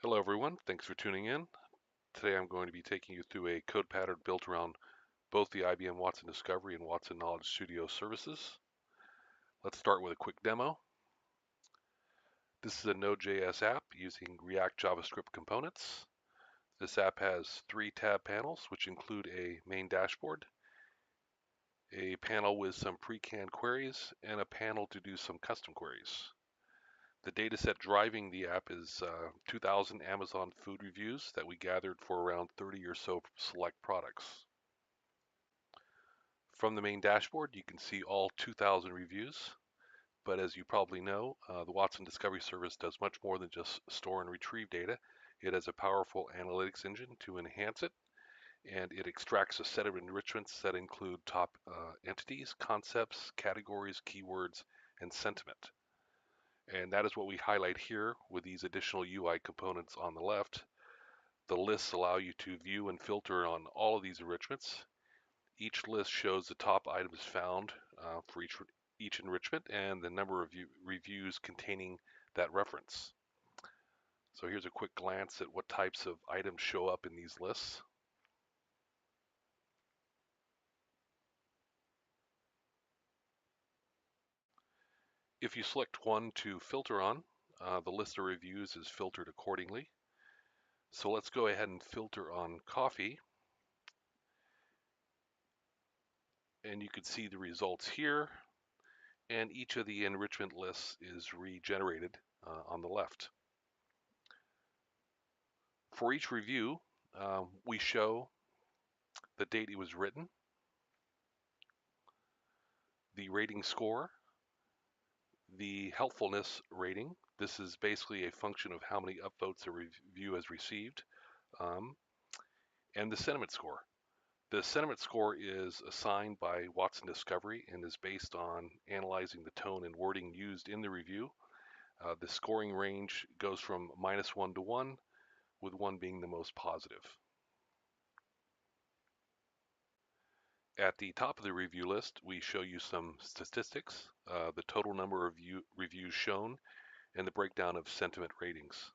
Hello everyone, thanks for tuning in. Today I'm going to be taking you through a code pattern built around both the IBM Watson Discovery and Watson Knowledge Studio services. Let's start with a quick demo. This is a Node.js app using React JavaScript components. This app has 3 tab panels, which include a main dashboard, a panel with some pre-canned queries, and a panel to do some custom queries. The dataset driving the app is 2,000 Amazon food reviews that we gathered for around 30 or so select products. From the main dashboard, you can see all 2,000 reviews, but as you probably know, the Watson Discovery Service does much more than just store and retrieve data. It has a powerful analytics engine to enhance it, and it extracts a set of enrichments that include top entities, concepts, categories, keywords, and sentiment. And that is what we highlight here with these additional UI components on the left. The lists allow you to view and filter on all of these enrichments. Each list shows the top items found for each enrichment and the number of reviews containing that reference. So here's a quick glance at what types of items show up in these lists. If you select one to filter on, the list of reviews is filtered accordingly. So let's go ahead and filter on coffee. And you can see the results here. And each of the enrichment lists is regenerated on the left. For each review, we show the date it was written, the rating score, the helpfulness rating. This is basically a function of how many upvotes a review has received, and the sentiment score. The sentiment score is assigned by Watson Discovery and is based on analyzing the tone and wording used in the review. The scoring range goes from -1 to 1, with 1 being the most positive. At the top of the review list, we show you some statistics, the total number of reviews shown, and the breakdown of sentiment ratings.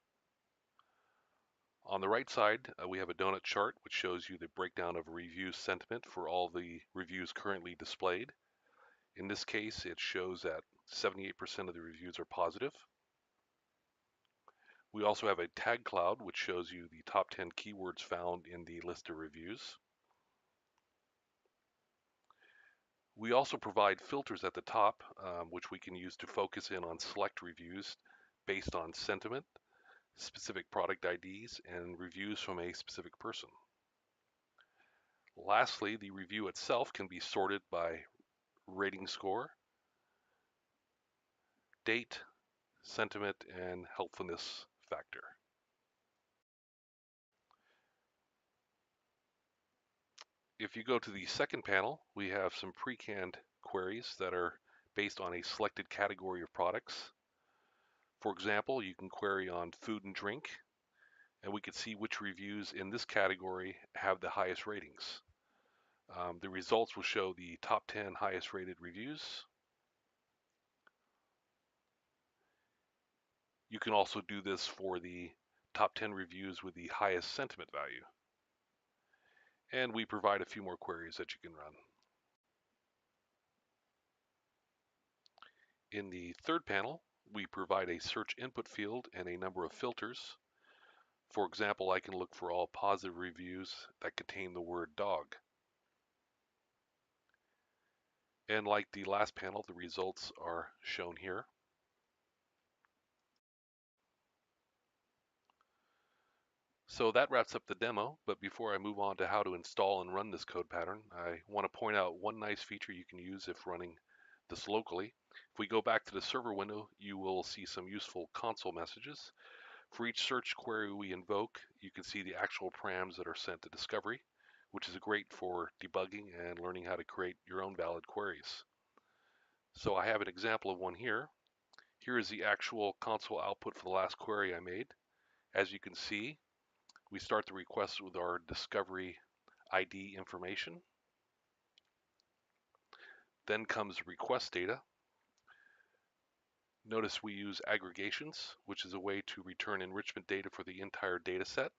On the right side, we have a donut chart which shows you the breakdown of review sentiment for all the reviews currently displayed. In this case, it shows that 78% of the reviews are positive. We also have a tag cloud which shows you the top 10 keywords found in the list of reviews. We also provide filters at the top, which we can use to focus in on select reviews based on sentiment, specific product IDs, and reviews from a specific person. Lastly, the review itself can be sorted by rating score, date, sentiment, and helpfulness factor. If you go to the second panel, we have some pre-canned queries that are based on a selected category of products. For example, you can query on food and drink, and we can see which reviews in this category have the highest ratings. The results will show the top 10 highest rated reviews. You can also do this for the top 10 reviews with the highest sentiment value. And we provide a few more queries that you can run. In the third panel, we provide a search input field and a number of filters. For example, I can look for all positive reviews that contain the word dog. And like the last panel, the results are shown here. So that wraps up the demo, but before I move on to how to install and run this code pattern, I want to point out one nice feature you can use if running this locally. If we go back to the server window, you will see some useful console messages. For each search query we invoke, you can see the actual params that are sent to Discovery, which is great for debugging and learning how to create your own valid queries. So I have an example of one here. Here is the actual console output for the last query I made. As you can see, we start the request with our Discovery ID information. Then comes request data. Notice we use aggregations, which is a way to return enrichment data for the entire data set,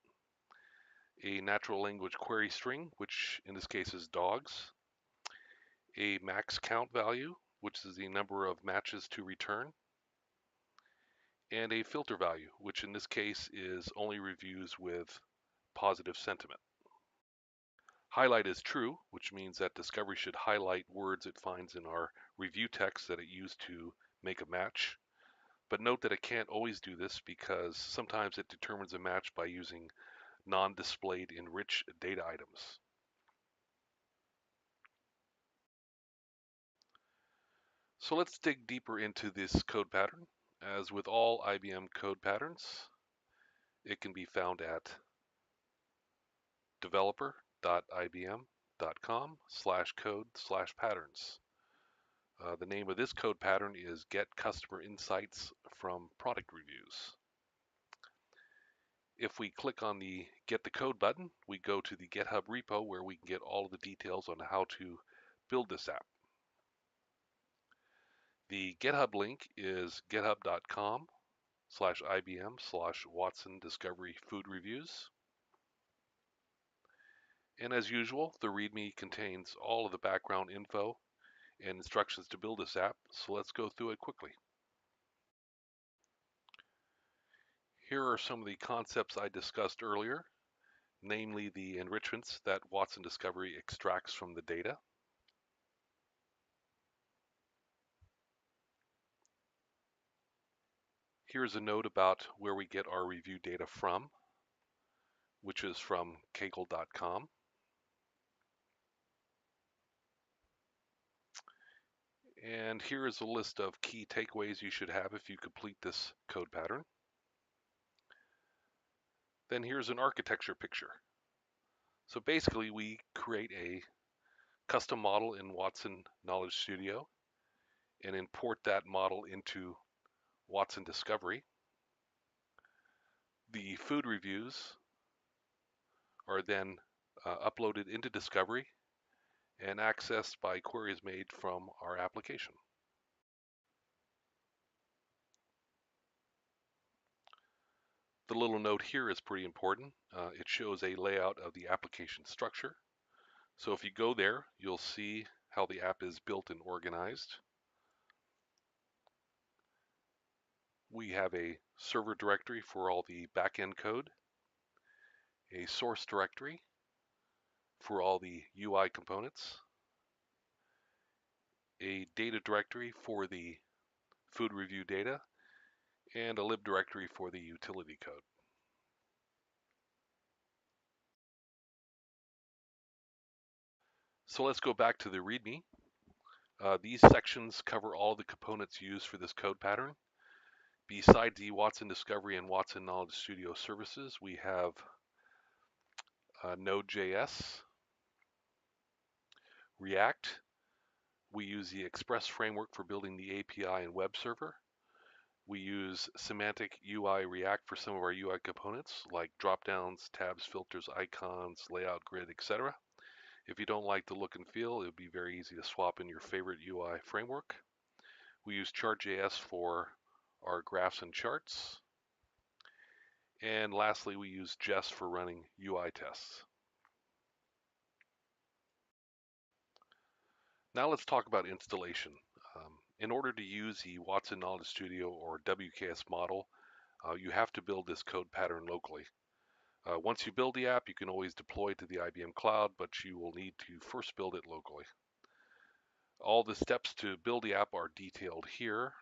a natural language query string, which in this case is dogs, a max count value, which is the number of matches to return, and a filter value, which in this case is only reviews with positive sentiment. Highlight is true, which means that Discovery should highlight words it finds in our review text that it used to make a match. But note that it can't always do this because sometimes it determines a match by using non-displayed enriched data items. So let's dig deeper into this code pattern. As with all IBM code patterns, it can be found at developer.ibm.com/code/patterns. The name of this code pattern is Get Customer Insights from Product Reviews. If we click on the Get the Code button, we go to the GitHub repo where we can get all of the details on how to build this app. The GitHub link is github.com/IBM/Watson Discovery Food Reviews. And as usual, the README contains all of the background info and instructions to build this app, so let's go through it quickly. Here are some of the concepts I discussed earlier, namely the enrichments that Watson Discovery extracts from the data. Here's a note about where we get our review data from, which is from kaggle.com. And here is a list of key takeaways you should have if you complete this code pattern. Then here's an architecture picture. So basically we create a custom model in Watson Knowledge Studio and import that model into Watson Discovery. The food reviews are then uploaded into Discovery and accessed by queries made from our application. The little note here is pretty important. It shows a layout of the application structure. So if you go there, you'll see how the app is built and organized. We have a server directory for all the backend code, a source directory for all the UI components, a data directory for the food review data, and a lib directory for the utility code. So let's go back to the README. These sections cover all the components used for this code pattern. Besides the Watson Discovery and Watson Knowledge Studio services, we have Node.js, React. We use the Express framework for building the API and web server. We use Semantic UI React for some of our UI components like dropdowns, tabs, filters, icons, layout grid, etc. If you don't like the look and feel, it would be very easy to swap in your favorite UI framework. We use Chart.js for our graphs and charts. And lastly, we use Jest for running UI tests. Now let's talk about installation. In order to use the Watson Knowledge Studio or WKS model, you have to build this code pattern locally. Once you build the app, you can always deploy it to the IBM cloud, but you will need to first build it locally. All the steps to build the app are detailed here.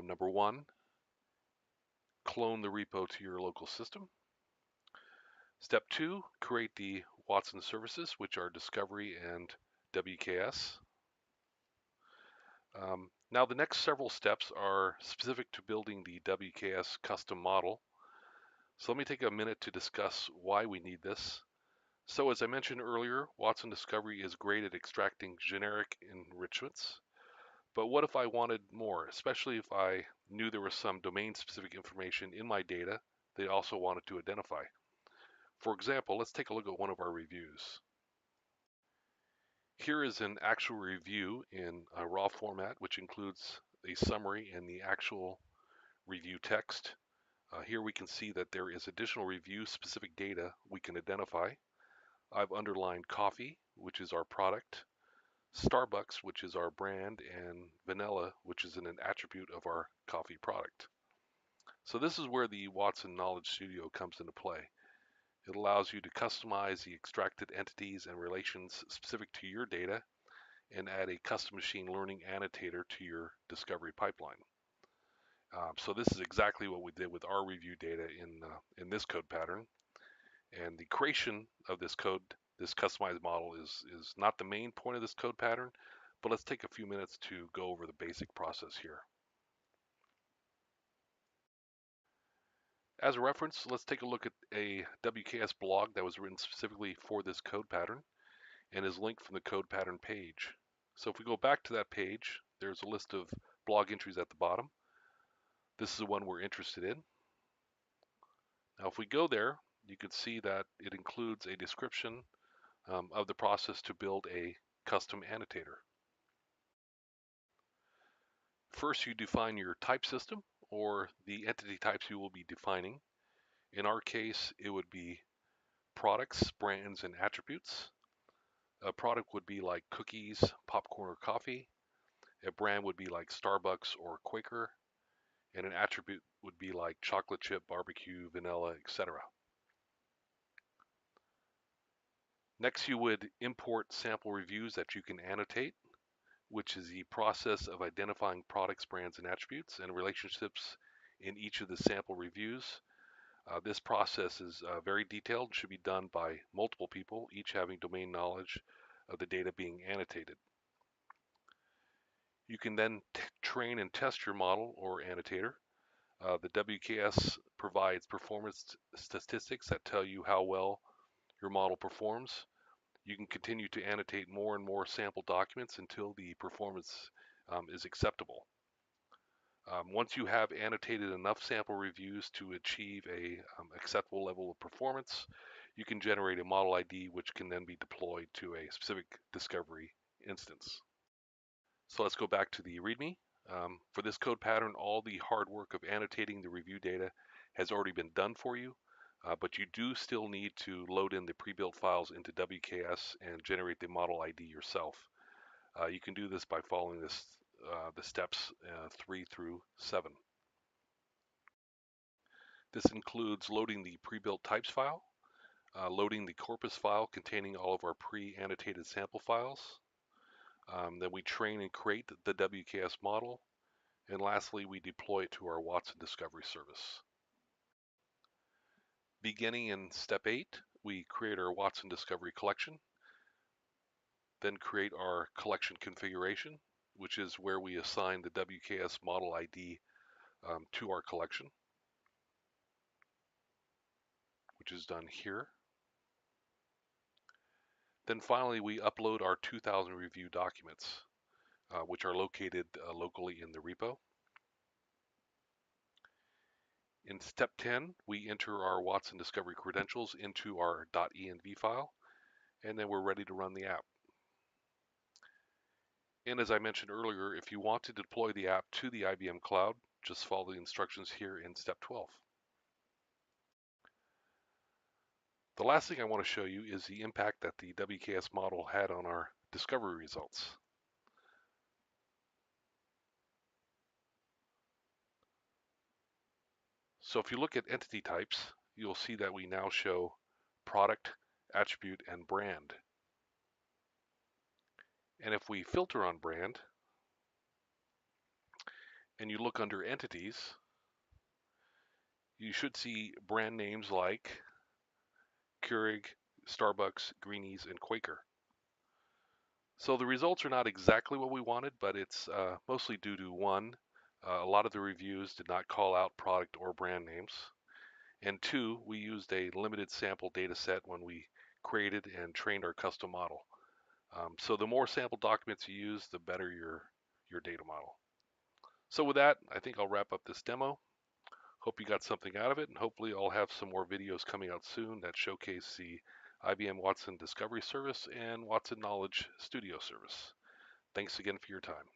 Number one, clone the repo to your local system. Step two, create the Watson services, which are Discovery and WKS. Now the next several steps are specific to building the WKS custom model. So let me take a minute to discuss why we need this. So as I mentioned earlier, Watson Discovery is great at extracting generic enrichments. But what if I wanted more, especially if I knew there was some domain-specific information in my data they also wanted to identify? For example, let's take a look at one of our reviews. Here is an actual review in a raw format, which includes a summary and the actual review text. Here we can see that there is additional review specific data we can identify. I've underlined coffee, which is our product, Starbucks, which is our brand, and vanilla, which is an attribute of our coffee product. So this is where the Watson Knowledge Studio comes into play. It allows you to customize the extracted entities and relations specific to your data and add a custom machine learning annotator to your discovery pipeline. So this is exactly what we did with our review data in this code pattern. And the creation of this code, this customized model is not the main point of this code pattern, but let's take a few minutes to go over the basic process here. As a reference, let's take a look at a WKS blog that was written specifically for this code pattern and is linked from the code pattern page. So if we go back to that page, there's a list of blog entries at the bottom. This is the one we're interested in. Now if we go there, you can see that it includes a description of the process to build a custom annotator. First, you define your type system or the entity types you will be defining. In our case, it would be products, brands, and attributes. A product would be like cookies, popcorn, or coffee. A brand would be like Starbucks or Quaker. And an attribute would be like chocolate chip, barbecue, vanilla, etc. Next, you would import sample reviews that you can annotate, which is the process of identifying products, brands, and attributes and relationships in each of the sample reviews. This process is very detailed and should be done by multiple people, each having domain knowledge of the data being annotated. You can then train and test your model or annotator. The WKS provides performance statistics that tell you how well your model performs. You can continue to annotate more and more sample documents until the performance is acceptable. Once you have annotated enough sample reviews to achieve a acceptable level of performance, you can generate a model ID which can then be deployed to a specific discovery instance. So let's go back to the README. For this code pattern, all the hard work of annotating the review data has already been done for you, but you do still need to load in the pre-built files into WKS and generate the model ID yourself. You can do this by following the steps 3 through 7. This includes loading the pre-built types file, loading the corpus file containing all of our pre-annotated sample files. Then we train and create the WKS model. And lastly, we deploy it to our Watson Discovery Service. Beginning in step 8, we create our Watson Discovery collection, then create our collection configuration, which is where we assign the WKS model ID to our collection, which is done here. Then finally, we upload our 2000 review documents, which are located locally in the repo. In step 10, we enter our Watson Discovery credentials into our .env file, and then we're ready to run the app. And as I mentioned earlier, if you want to deploy the app to the IBM cloud, just follow the instructions here in step 12. The last thing I want to show you is the impact that the WKS model had on our discovery results. So if you look at entity types, you'll see that we now show product, attribute, and brand. And if we filter on brand, and you look under entities, you should see brand names like Keurig, Starbucks, Greenies, and Quaker. So the results are not exactly what we wanted, but it's mostly due to one, a lot of the reviews did not call out product or brand names, and two, we used a limited sample data set when we created and trained our custom model. So the more sample documents you use, the better your data model. So with that, I think I'll wrap up this demo. Hope you got something out of it, and hopefully I'll have some more videos coming out soon that showcase the IBM Watson Discovery Service and Watson Knowledge Studio Service. Thanks again for your time.